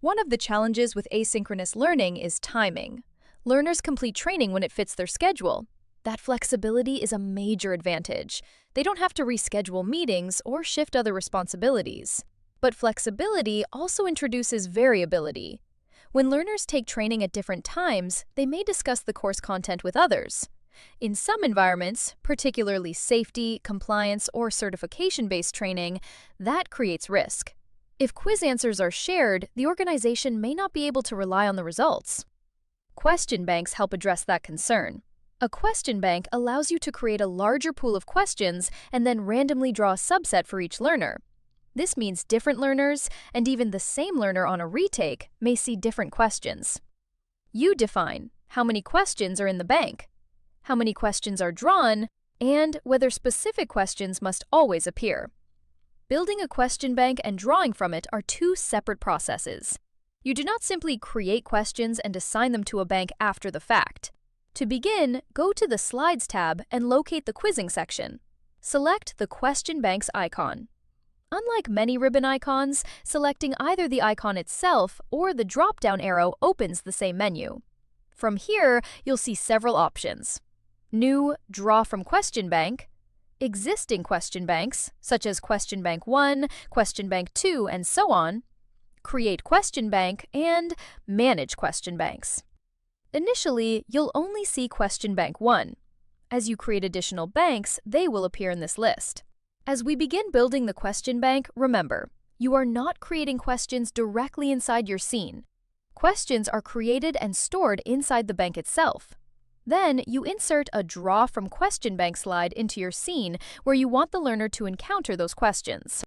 One of the challenges with asynchronous learning is timing. Learners complete training when it fits their schedule. That flexibility is a major advantage. They don't have to reschedule meetings or shift other responsibilities. But flexibility also introduces variability. When learners take training at different times, they may discuss the course content with others. In some environments, particularly safety, compliance, or certification-based training, that creates risk. If quiz answers are shared, the organization may not be able to rely on the results. Question banks help address that concern. A question bank allows you to create a larger pool of questions and then randomly draw a subset for each learner. This means different learners, and even the same learner on a retake, may see different questions. You define how many questions are in the bank, how many questions are drawn, and whether specific questions must always appear. Building a question bank and drawing from it are two separate processes. You do not simply create questions and assign them to a bank after the fact. To begin, go to the Slides tab and locate the quizzing section. Select the Question Banks icon. Unlike many ribbon icons, selecting either the icon itself or the drop-down arrow opens the same menu. From here, you'll see several options. New Draw from Question Bank, existing question banks, such as Question Bank 1, Question Bank 2, and so on, Create Question Bank, and Manage Question Banks. Initially, you'll only see Question Bank 1. As you create additional banks, they will appear in this list. As we begin building the question bank, remember, you are not creating questions directly inside your scene. Questions are created and stored inside the bank itself. Then, you insert a Draw from Question Bank slide into your scene where you want the learner to encounter those questions.